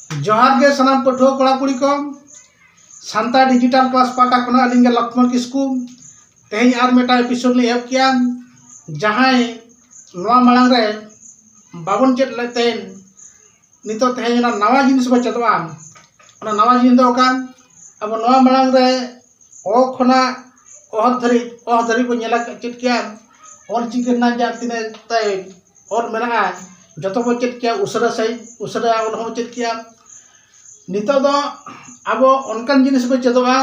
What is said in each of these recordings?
जोहार गे सनाम पठुआ कड़ा कुड़ी को सांता डिजिटल क्लास पाटा खना अलिंग लक्ष्मण किस्कू तेज और मेटा एपिसोड ले एप किया जहां नवा मांग रे बाबन चेत लेते नितो तेज नवा जिनिस बा चतवा नवा जिनिस दो कान अब नवा मांग रे ओ खना ओह धरी को नेला चेत किया और चिकना जा तिने तय और मेना जतो बो चेत किया उसरा सही उसरा उन चेत किया नितो दो अब उनकान जिनिस बो चेदवा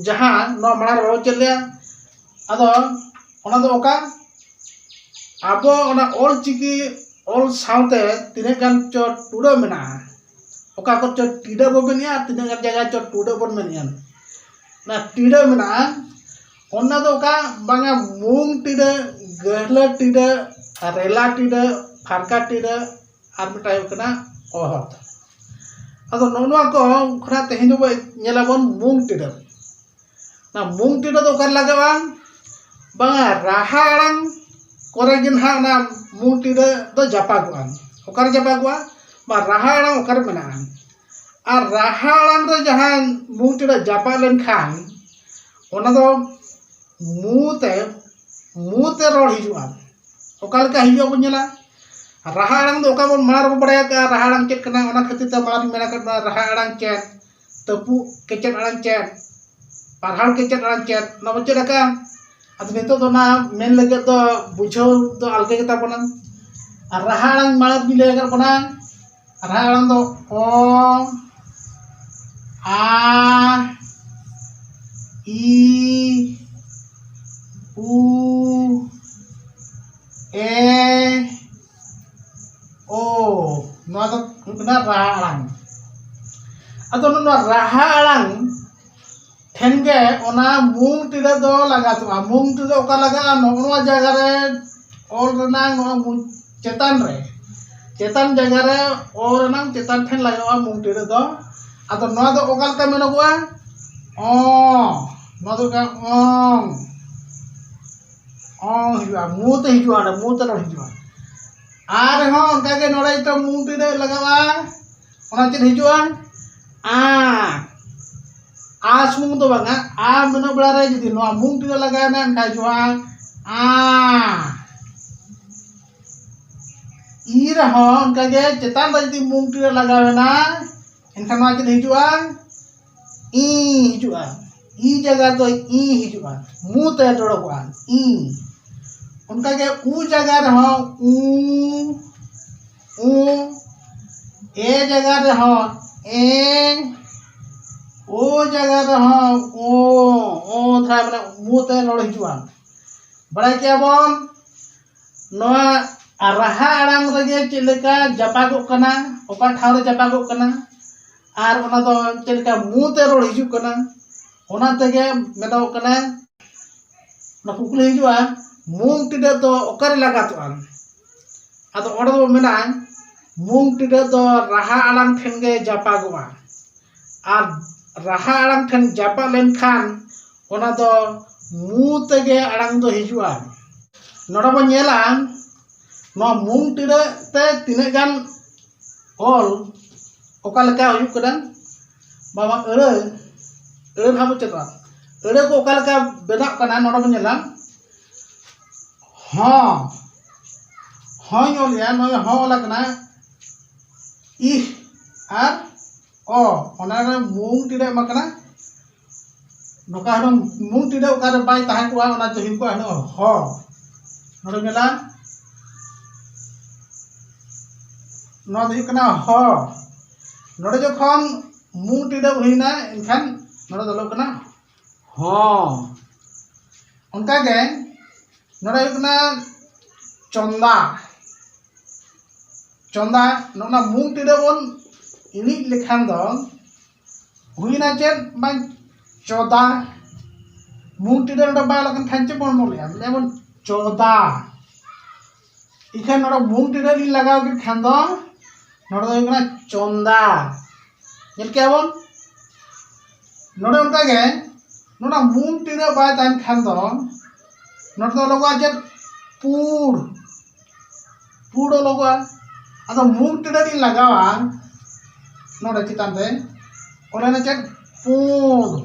जहां नो मार बो चेत ले अदो ओना दो ओका अब ओना ऑल चिकी ऑल साउते तिने गान चो टुडो मेना ओका को चो टिडो बो मेनिया तिने गान जगह चो टुडो बो मेनिया ना टिडो मेना ओना दो ओका बांगा मूंग टिडो गहला टिडो रेला टिडो फारका टिडो आर मिटाय कना ओहत अदो नोनवा को खरा तेहिन दो नेला बन मूंग टिडो ना मूंग टिडो दो कर लगावा बांगा राहाड़ांग कोरे गिन हा ना मूंग टिडो दो जापागुआन ओकर जापागुआ बा राहाड़ांग ओकर मेना आर राहाड़ांग रे जहां मूंग टिडो जापा लेन खान ओना दो मुते रोड हिजुआ ओकाल का हिजुआ बुझला राहाड़ांग दो ओका बन मार बड़ाया का राहाड़ांग चेक कना ओना खातिर त मार मेना करना राहाड़ांग चेक तपु केचेट आड़ांग चेक पारहाड़ केचेट आड़ांग चेक ना बच्चे का अद नितो दो ना मेन लगे तो बुझो तो अलगे के तापना राहाड़ांग मार भी ले कर बना राहाड़ांग दो ओ आ ई उ ए ओ नवा तो कना राहाड़ांग अदो नवा राहाड़ांग ठेनगे ओना मूंग टिडो दो लगा तो मूंग टिडो ओका लगा नोनवा जगह रे ऑल रना नो चेतन जगह रे और रना चेतन ठेन लगा मूंग टिडो दो अदो नवा दो ओका का मेनगुआ ओ नवा दो का हिजुआ मुते हिजुआ ना मुते रो हिजुआ आर हो उनका के नोड़े तो मूंग टिडो लगावा ओना चेत हिजुआ आ सुमुंग तो बांगा आ मेनो बड़ा रे जदी नो मूंग टिडो लगाया ना एनका हिजुआ ई रहो उनका के चेतान रे जदी मूंग टिडो लगावे ना एनका नो चेत हिजुआ ई हिजुआ ई जगह तो ई हिजुआ मुते डोड़ोआ ई उनका के ऊ जगह रहो ऊ ए जगह रहो ए ओ जगह रहो ओ था माने मुते रोड हिजुआ बड़ा क्या बोन नोआ राहा आड़ांग रगे चेलेका जापागो कना ओका ठाव रे जापागो कना आर ओना दो चेलेका मुते रोड हिजु कना ओना तेगे मेदो कना ना कुकुले हिजुआ मूंग टिडो दो ओकर लगा तो आदो ओडो दो मेना मूंग टिडो दो राहा आड़ांग ठेन गे जापागोआ आर राहा आड़ांग ठेन जापा लेन खान ओना दो मुते गे आड़ांग दो हिजुआ नोडो बो नेला नो मूंग टिडो ते तिने गान ऑल ओका लका हुयु कदा बाबा एड़े हाबो चेता एड़े को ओका लका बेना कना नोडो बो नेला हाँ योलिया नो हाँ वाला कना इ आर ओ ओना रे मूंग टिडो मकना नोका हनो मूंग टिडो ओका रे बाय ताहे को ओना जो हिको हनो हो नोडो मेला नो दो कना हो नोडो जखन मूंग टिडो हुइना एनखान नोडो दलो कना हो उनका के नोडो कना चंदा नोना मूंग टिडो बोन इनी लेखान दो हुइना चेत बाय चोदा मूंग टिडो नोडो बाय लखन खांचे बोन मोले लेबन चोदा इखान नोडो मूंग टिडो ली लगाव के खान दो नोडो कना चंदा नेल के बोन नोडो उनका के नोना मूंग टिडो बाय तान खान दो नोडो लोगो चेत पूड़ लोगो अदो मूंग टिडो ली लगावा नोड़े चितान रे ओने चेक पूर्ण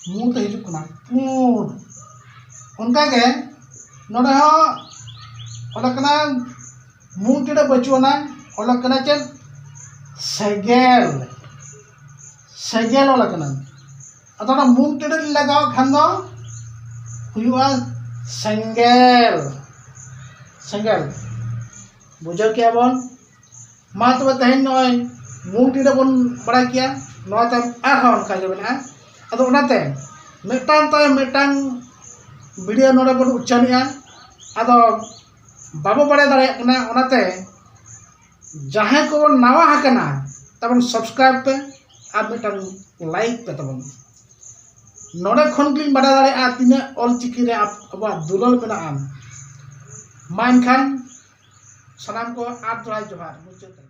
मू ते हिजुक कना पूर्ण उनका के नोड़े हो ओला कना मू टिड़े बचुना ओला कना चेक सेगेल सेगेल ओला कना अतोना मू टिड़े लगाव खान दो हुआ सेंगेल सेंगेल बुझो क्या बोल मा तो तेहन नय मूंग टिड़े बन बड़ा किया नवा तम आरहन का जो बना अदो ओनाते मेटान तो मेटान वीडियो नोड़े बन उच्चानिया अदो बाबो बड़े दाड़े कना ओनाते जहां को नवा हकना तबन सब्सक्राइब पे और मेटान लाइक पे तबन नोड़े खन ग्लिन बड़ा दाड़े आ तिना ऑल चिकी रे अब दुलल मेना आम मान खान सलाम को आप जोहार जोहार मुझे